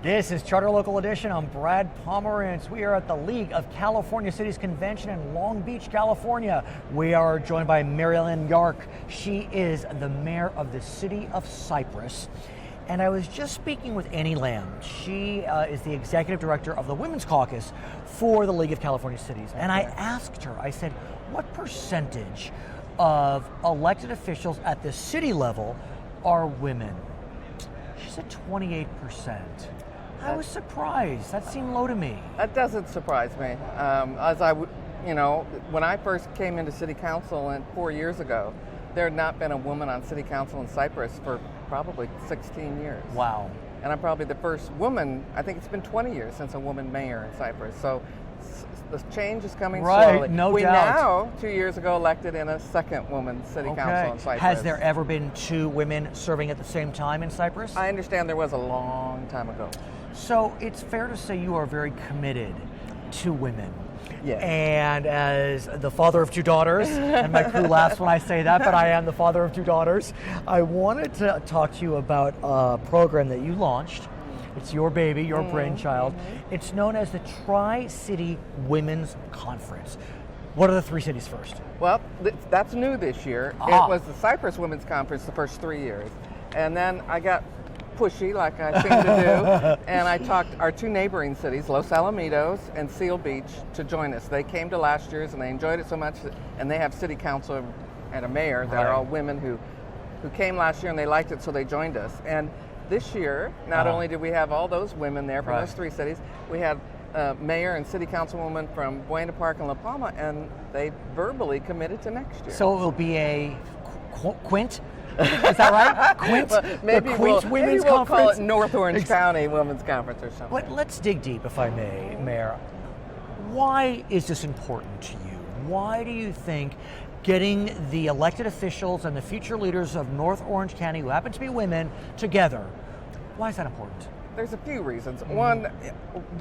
This is Charter Local Edition. I'm Brad Pomerance. We are at the League of California Cities Convention in Long Beach, California. We are joined by Mariellen Yarc. She is the mayor of the city of Cypress. And I was just speaking with Annie Lamb. She is the executive director of the Women's Caucus for the League of California Cities. And I asked her, I said, what percentage of elected officials at the city level are women? She said 28%. I was surprised. That seemed low to me. That doesn't surprise me. When I first came into city council 4 years ago, there had not been a woman on city council in Cypress for probably 16 years. Wow. And I'm probably the first woman, I think it's been 20 years since a woman mayor in Cypress. So the change is coming slowly. Right, no doubt. We now, 2 years ago, elected in a second woman city council in Cypress. Has there ever been two women serving at the same time in Cypress? I understand there was a long time ago. So it's fair to say you are very committed to women. Yes. And as the father of two daughters, and my crew laughs when I say that, but I am the father of two daughters, I wanted to talk to you about a program that you launched. It's your baby, your brainchild. It's known as the Tri-City Women's Conference. What are the three cities first? Well, that's new this year. It was the Cypress Women's Conference the first 3 years. And then I got pushy, like I seem to do, and I talked our two neighboring cities, Los Alamitos and Seal Beach, to join us. They came to last year's and they enjoyed it so much, and they have city council and a mayor that are all women who came last year and they liked it, so they joined us. And this year, not only did we have all those women there from those three cities, we had mayor and city councilwoman from Buena Park and La Palma, and they verbally committed to next year. So it will be a quint? Is that right? Quint? Well, maybe the Quint Women's we'll Conference? call it North Orange County Women's Conference or something. But let's dig deep, if I may, Mayor. Why is this important to you? Why do you think getting the elected officials and the future leaders of North Orange County, who happen to be women, together, why is that important? There's a few reasons. One,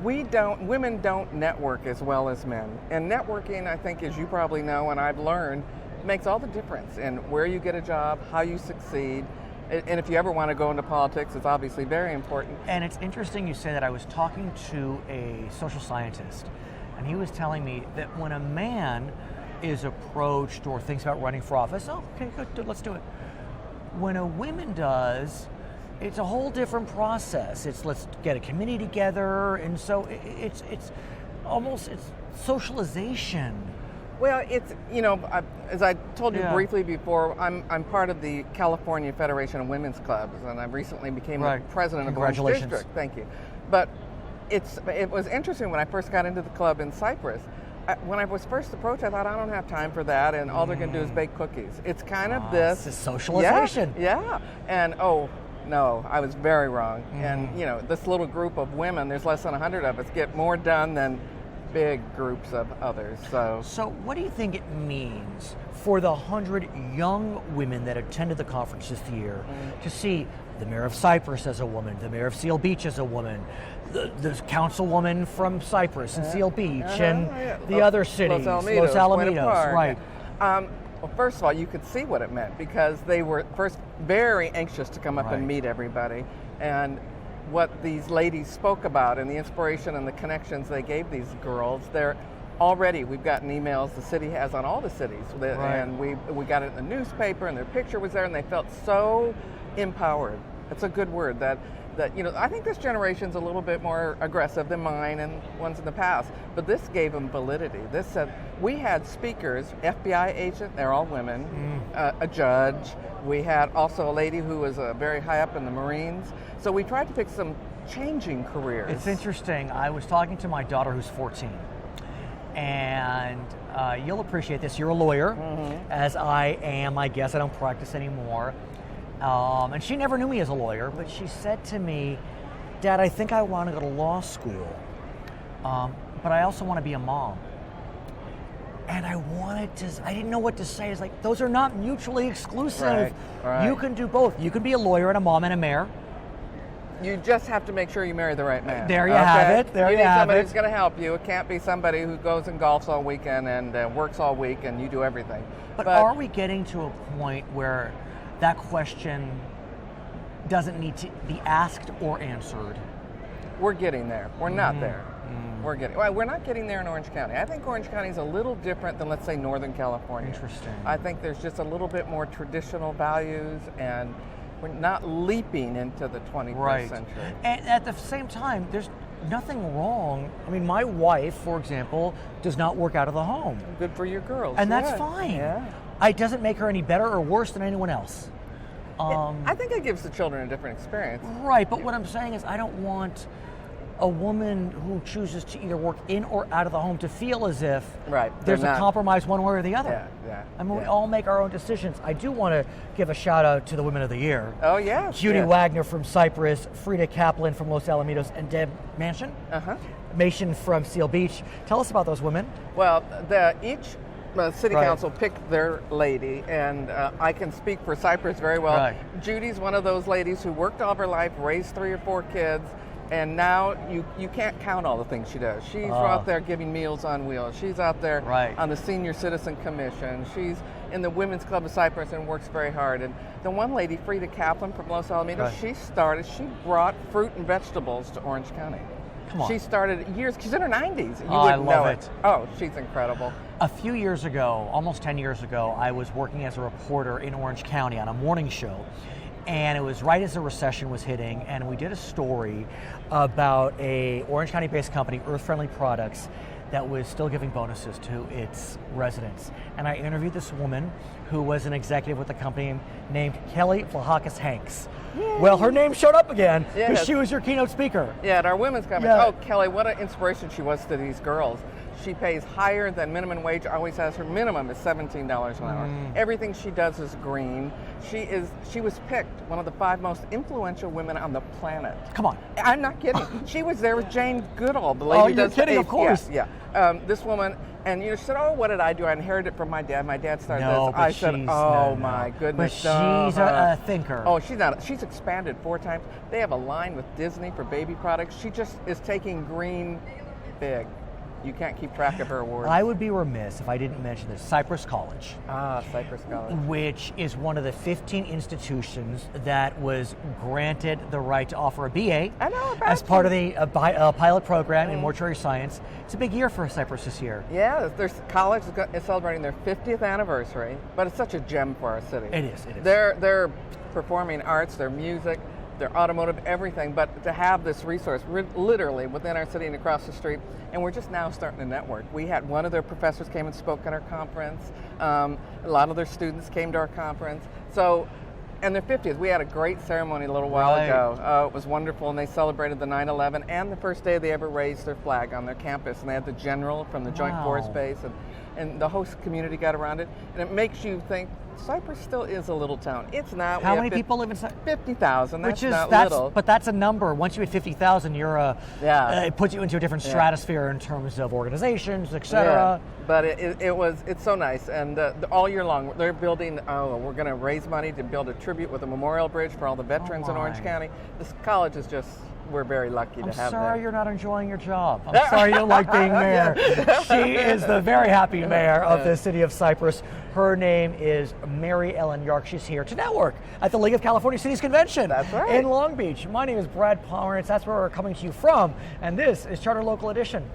women don't network as well as men. And networking, I think, as you probably know, and I've learned, makes all the difference in where you get a job, how you succeed, and if you ever want to go into politics, it's obviously very important. And it's interesting you say that. I was talking to a social scientist, and he was telling me that when a man is approached or thinks about running for office, oh, okay, good, let's do it. When a woman does, it's a whole different process. It's let's get a committee together, and so it's almost socialization. Well, it's, as I told you briefly before, I'm part of the California Federation of Women's Clubs, and I recently became the president of Orange District. Thank you. But it was interesting when I first got into the club in Cypress. When I was first approached, I thought, I don't have time for that, and all they're going to do is bake cookies. It's kind of this. It's socialization. Yeah. And no, I was very wrong. And, this little group of women, there's less than 100 of us, get more done than big groups of others. So what do you think it means for the 100 young women that attended the conference this year to see the mayor of Cypress as a woman, the mayor of Seal Beach as a woman, the councilwoman from Cypress and Seal Beach, and the other cities, Los Alamitos, right? Well, first of all, you could see what it meant because they were first very anxious to come up and meet everybody, and what these ladies spoke about and the inspiration and the connections they gave these girls. We've gotten emails the city has on all the cities, and we got it in the newspaper, and their picture was there, and they felt so empowered. It's a good word that I think this generation's a little bit more aggressive than mine and ones in the past, but this gave them validity. This said, we had speakers, FBI agent, they're all women, a judge. We had also a lady who was very high up in the Marines. So we tried to pick some changing careers. It's interesting. I was talking to my daughter who's 14, and you'll appreciate this. You're a lawyer, as I am, I guess. I don't practice anymore. And she never knew me as a lawyer, but she said to me, Dad, I think I want to go to law school, but I also want to be a mom. And I didn't know what to say. It's like, those are not mutually exclusive. Right. You can do both. You can be a lawyer and a mom and a mayor. You just have to make sure you marry the right man. There you have it. There you have it. You need somebody who's going to help you. It can't be somebody who goes and golfs all weekend and works all week and you do everything. But are we getting to a point where that question doesn't need to be asked or answered? we're getting there. We're not there. We're not getting there in Orange County. I think Orange County is a little different than, let's say, Northern California. Interesting. I think there's just a little bit more traditional values, and we're not leaping into the 21st century. And at the same time, there's nothing wrong. I mean, my wife, for example, does not work out of the home. Good for your girls. And that's fine. Yeah. It doesn't make her any better or worse than anyone else. I think it gives the children a different experience. Right, but what I'm saying is I don't want a woman who chooses to either work in or out of the home to feel as if there's a compromise one way or the other. I mean, we all make our own decisions. I do want to give a shout out to the Women of the Year. Oh, yeah. Judy Wagner from Cypress, Frida Kaplan from Los Alamitos, and Deb Manchin from Seal Beach. Tell us about those women. Well, each city council picked their lady, and I can speak for Cypress very well. Judy's one of those ladies who worked all of her life, raised 3 or 4 kids, and now you can't count all the things she does. She's out there giving Meals on Wheels. She's out there on the Senior Citizen Commission. She's in the Women's Club of Cypress and works very hard. And the one lady, Frida Kaplan from Los Alamitos, she brought fruit and vegetables to Orange County. Come on. She started she's in her 90s. You I wouldn't love know it. Oh, she's incredible. A few years ago, almost 10 years ago, I was working as a reporter in Orange County on a morning show. And it was right as the recession was hitting, and we did a story about a Orange County-based company, Earth Friendly Products, that was still giving bonuses to its residents. And I interviewed this woman who was an executive with the company named Kelly Vlahakis Hanks. Yay. Well, her name showed up again because she was your keynote speaker. Yeah, at our women's conference. Yeah. Oh, Kelly, what an inspiration she was to these girls. She pays higher than minimum wage, always has. Her minimum is $17 an hour. Everything she does is green. She was picked one of the 5 most influential women on the planet. Come on. I'm not kidding. She was there with Jane Goodall, the lady who does you're kidding, of course. Yeah. This woman, and she said, oh, what did I do? I inherited it from my dad. My dad started this. I said, my goodness. But she's a thinker. Oh, she's not. She's expanded 4 times. They have a line with Disney for baby products. She just is taking green big. You can't keep track of her awards. I would be remiss if I didn't mention this. Cypress College. Cypress College. Which is one of the 15 institutions that was granted the right to offer a BA as part of the pilot program in mortuary science. It's a big year for Cypress this year. Yeah, their college is celebrating their 50th anniversary, but it's such a gem for our city. It is. They're performing arts, their music, their automotive, everything, but to have this resource literally within our city and across the street, and we're just now starting to network. We had one of their professors came and spoke at our conference. A lot of their students came to our conference. So, and their 50th, we had a great ceremony a little while ago. It was wonderful, and they celebrated the 9/11 and the first day they ever raised their flag on their campus, and they had the general from the Joint Force Base, and the host community got around it, and it makes you think, Cypress still is a little town. It's not. How many people live in Cypress? 50,000. That's not little. But that's a number. Once you hit 50,000, it puts you into a different stratosphere in terms of organizations, etc. Yeah. But it's so nice, and all year long they're building. We're going to raise money to build a tribute with a memorial bridge for all the veterans in Orange County. This college is just. We're very lucky to have that. I'm sorry you're not enjoying your job. I'm sorry you don't like being mayor. She is the very happy mayor of the city of Cypress. Her name is Mariellen Yarc. She's here to network at the League of California Cities Convention in Long Beach. My name is Brad Pomerance. That's where we're coming to you from, and this is Charter Local Edition.